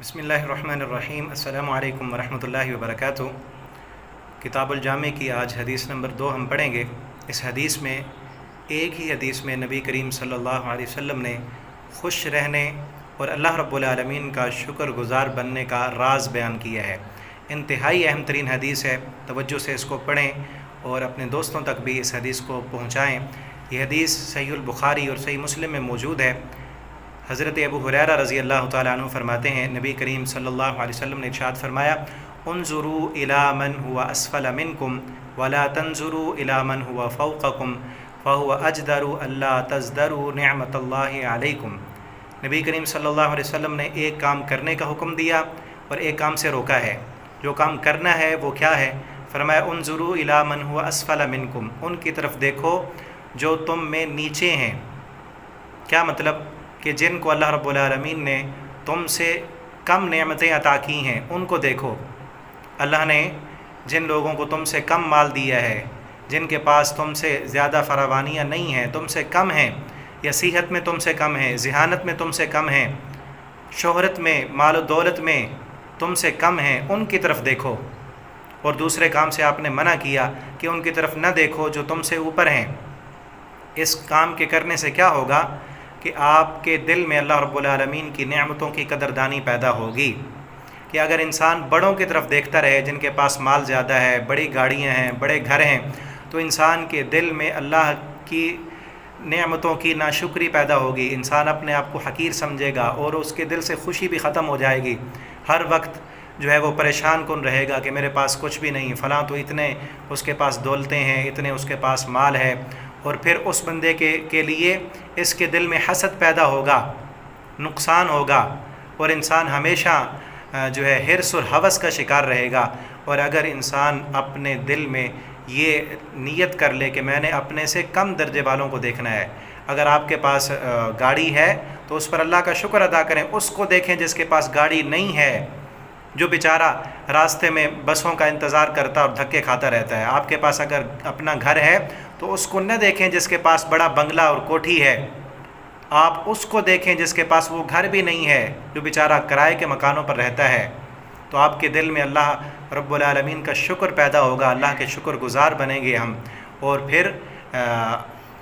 बिस्मिल्लाहिर्रहमानिर्रहीम। अस्सलामु अलैकुम वरहमतुल्लाहि वबरकातुहू। किताबुल जामे की आज हदीस नंबर 2 हम पढ़ेंगे। इस हदीस में एक ही हदीस में नबी करीम सल्लल्लाहु अलैहि वसल्लम ने खुश रहने और अल्लाह रब्बुल आलमीन का शुक्रगुज़ार बनने का राज बयान किया है। इंतहाई अहम तरीन हदीस है, तवज्जो से इसको पढ़ें और अपने दोस्तों तक भी इस हदीस को पहुँचाएँ। ये हदीस सहीहुल बुखारी और सही मुस्लिम में मौजूद है। हज़रत अबू हुरैरा रज़ी अल्लाह तआला अन्हु फरमाते हैं, नबी करीम सल्लल्लाहु अलैहि वसल्लम ने इरशाद फरमाया, उन्ज़ुरू इला मन हुवा अस्फल मिनकुम वला तंज़ुरू इला मन हुवा फ़ौक़कुम फ़हुवा अजदरु अल्ला तज़दरु निअमतल्लाहि अलैकुम। नबी करीम सल्लल्लाहु अलैहि वसल्लम ने एक काम करने का हुक्म दिया और एक काम से रोका है। जो काम करना है वो क्या है? फरमाया, उन्ज़ुरू इला मन हुवा अस्फल मिनकुम, उनकी तरफ देखो जो तुम में नीचे हैं। क्या मतलब? कि जिनको अल्लाह रब्बुल आलमीन ने तुमसे कम नेमतें अता की हैं उनको देखो। अल्लाह ने जिन लोगों को तुमसे कम माल दिया है, जिनके पास तुमसे ज़्यादा फरावानियाँ नहीं हैं, तुमसे कम हैं, या सेहत में तुमसे कम हैं, ज़हानत में तुमसे कम हैं, शोहरत में, माल और दौलत में तुमसे कम हैं, उनकी तरफ देखो। और दूसरे काम से आपने मना किया कि उनकी तरफ न देखो जो तुमसे ऊपर हैं। इस काम के करने से क्या होगा कि आपके दिल में अल्लाह रब्बुल आलमीन की नेमतों की कदरदानी पैदा होगी। कि अगर इंसान बड़ों की तरफ देखता रहे, जिनके पास माल ज़्यादा है, बड़ी गाड़ियाँ हैं, बड़े घर हैं, तो इंसान के दिल में अल्लाह की नेमतों की नाशुक्री पैदा होगी। इंसान अपने आप को हकीर समझेगा और उसके दिल से खुशी भी ख़त्म हो जाएगी। हर वक्त जो है वो परेशान कौन रहेगा कि मेरे पास कुछ भी नहीं, फ़लाँ तो इतने उसके पास दौलतें हैं, इतने उसके पास माल है। और फिर उस बंदे के लिए इसके दिल में हसद पैदा होगा, नुकसान होगा और इंसान हमेशा जो है हिर्स और हवस का शिकार रहेगा। और अगर इंसान अपने दिल में ये नीयत कर ले कि मैंने अपने से कम दर्जे वालों को देखना है, अगर आपके पास गाड़ी है तो उस पर अल्लाह का शुक्र अदा करें। उसको देखें जिसके पास गाड़ी नहीं है, जो बेचारा रास्ते में बसों का इंतज़ार करता और धक्के खाता रहता है। आपके पास अगर अपना घर है तो उसको न देखें जिसके पास बड़ा बंगला और कोठी है, आप उसको देखें जिसके पास वो घर भी नहीं है, जो बेचारा किराए के मकानों पर रहता है। तो आपके दिल में अल्लाह रब्बुल आलमीन का शुक्र पैदा होगा, अल्लाह के शुक्रगुज़ार बनेंगे हम, और फिर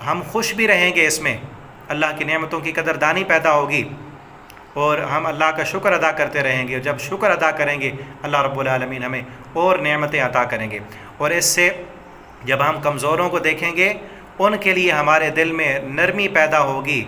हम खुश भी रहेंगे। इसमें अल्लाह की नेमतों की कदरदानी पैदा होगी और हम अल्लाह का शुक्र अदा करते रहेंगे। जब शुक्र अदा करेंगे अल्लाह रब्बुल आलमीन हमें और नेमतें अता करेंगे। और इससे जब हम कमज़ोरों को देखेंगे, उनके लिए हमारे दिल में नरमी पैदा होगी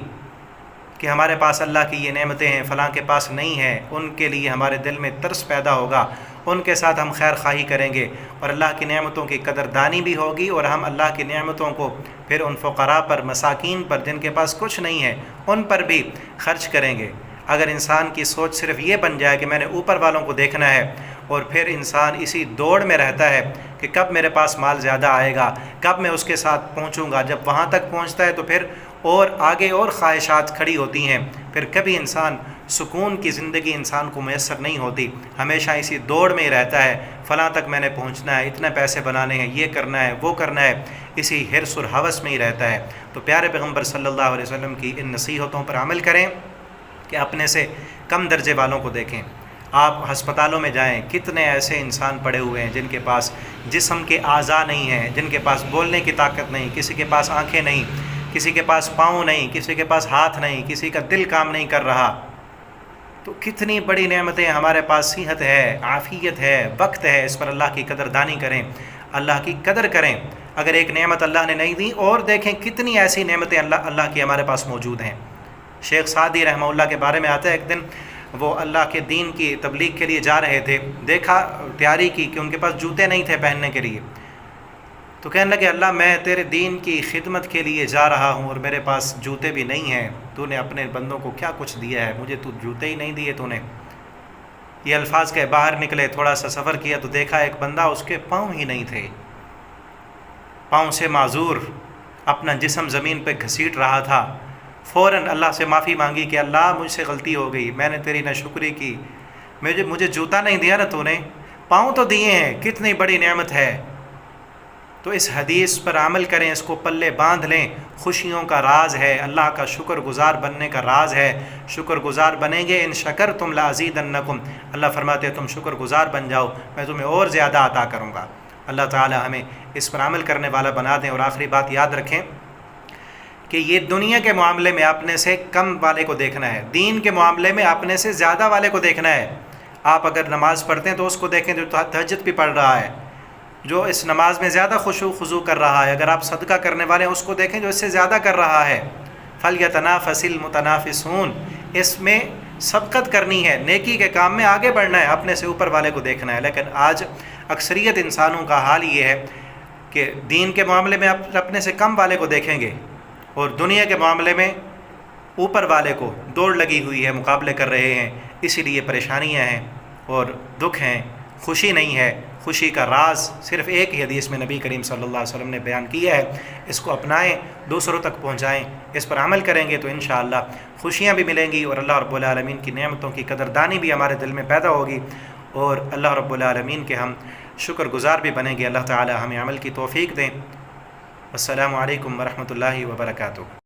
कि हमारे पास अल्लाह की ये नेमतें हैं, फ़लाँ के पास नहीं हैं। उनके लिए हमारे दिल में तरस पैदा होगा, उनके साथ हम खैर खाही करेंगे और अल्लाह की नेमतों की कदरदानी भी होगी। और हम अल्लाह की नेमतों को फिर उन फ़ुक़रा पर, मसाकीन पर, जिनके पास कुछ नहीं है, उन पर भी खर्च करेंगे। अगर इंसान की सोच सिर्फ़ ये बन जाए कि मैंने ऊपर वालों को देखना है और फिर इंसान इसी दौड़ में रहता है कि कब मेरे पास माल ज़्यादा आएगा, कब मैं उसके साथ पहुंचूंगा, जब वहां तक पहुंचता है तो फिर और आगे और ख्वाहिशात खड़ी होती हैं। फिर कभी इंसान सुकून की ज़िंदगी इंसान को मैसर नहीं होती, हमेशा इसी दौड़ में ही रहता है। फ़लाँ तक मैंने पहुंचना है, इतने पैसे बनाने हैं, ये करना है, वो करना है, इसी हिर्स और हवस में ही रहता है। तो प्यारे पैगम्बर सल्लल्लाहु अलैहि वसल्लम की इन नसीहतों पर अमल करें कि अपने से कम दर्जे वालों को देखें। आप हस्पतालों में जाएं, कितने ऐसे इंसान पड़े हुए हैं जिनके पास जिस्म के आज़ा नहीं हैं, जिनके पास बोलने की ताकत नहीं, किसी के पास आंखें नहीं, किसी के पास पाँव नहीं, किसी के पास हाथ नहीं, किसी का दिल काम नहीं कर रहा। तो कितनी बड़ी नेमतें हमारे पास, सेहत है, आफ़ियत है, वक्त है। इस पर अल्लाह की कदरदानी करें, अल्लाह की कदर करें। अगर एक नेमत अल्लाह ने नहीं दी, और देखें कितनी ऐसी नेमतें अल्लाह की हमारे पास मौजूद हैं। शेख सादी रहमहुल्लाह के बारे में आता है, एक दिन वो अल्लाह के दीन की तबलीग के लिए जा रहे थे, देखा तैयारी की कि उनके पास जूते नहीं थे पहनने के लिए। तो कहने लगे, अल्लाह मैं तेरे दीन की खिदमत के लिए जा रहा हूँ और मेरे पास जूते भी नहीं हैं। तूने अपने बंदों को क्या कुछ दिया है, मुझे तू जूते ही नहीं दिए तूने। ये अल्फाज के बाहर निकले, थोड़ा सा सफ़र किया तो देखा एक बंदा, उसके पाँव ही नहीं थे, पाँव से माजूर, अपना जिस्म ज़मीन पर घसीट रहा था। फ़ौरन अल्लाह से माफ़ी मांगी कि अल्लाह मुझसे गलती हो गई, मैंने तेरी नाशुक्री की, मुझे जूता नहीं दिया ना तूने, पाँव तो दिए हैं, कितनी बड़ी नेमत है। تو اس حدیث پر عمل کریں، اس کو پلے باندھ لیں۔ خوشیوں کا راز ہے، اللہ کا شکر گزار بننے کا راز ہے۔ شکر گزار بنیں گے، ان شکرتم لازیدنکم، اللہ فرماتے ہیں تم شکر گزار بن جاؤ میں تمہیں اور زیادہ عطا کروں گا۔ اللہ تعالی ہمیں اس پر عمل کرنے والا بنا دیں۔ اور آخری بات یاد رکھیں کہ یہ دنیا کے معاملے میں اپنے سے کم والے کو دیکھنا ہے، دین کے معاملے میں اپنے سے زیادہ والے کو دیکھنا ہے۔ آپ اگر نماز پڑھتے ہیں تو اس کو دیکھیں جو تہجد بھی پڑھ رہا ہے، جو اس نماز میں زیادہ خشوع خضوع کر رہا ہے۔ اگر آپ صدقہ کرنے والے ہیں اس کو دیکھیں جو اس سے زیادہ کر رہا ہے۔ فَلْيَتَنَافَسِ الْمُتَنَافِسُونَ، اس میں سبقت کرنی ہے، نیکی کے کام میں آگے بڑھنا ہے، اپنے سے اوپر والے کو دیکھنا ہے۔ لیکن آج اکثریت انسانوں کا حال یہ ہے کہ دین کے معاملے میں اپنے سے کم والے کو دیکھیں گے اور دنیا کے معاملے میں اوپر والے کو دوڑ لگی ہوئی ہے، مقابلے کر رہے ہیں۔ اسی لیے پریشانیاں ہیں اور دکھ ہیں، خوشی نہیں ہے۔ خوشی کا راز صرف ایک ہی حدیث میں نبی کریم صلی اللہ علیہ وسلم نے بیان کیا ہے، اس کو اپنائیں، دوسروں تک پہنچائیں، اس پر عمل کریں گے تو انشاءاللہ خوشیاں بھی ملیں گی اور اللہ رب العالمین کی نعمتوں کی قدردانی بھی ہمارے دل میں پیدا ہوگی اور اللہ رب العالمین کے ہم شکر گزار بھی بنیں گے۔ اللہ تعالی ہمیں عمل کی توفیق دیں۔ السلام علیکم ورحمۃ اللہ وبرکاتہ۔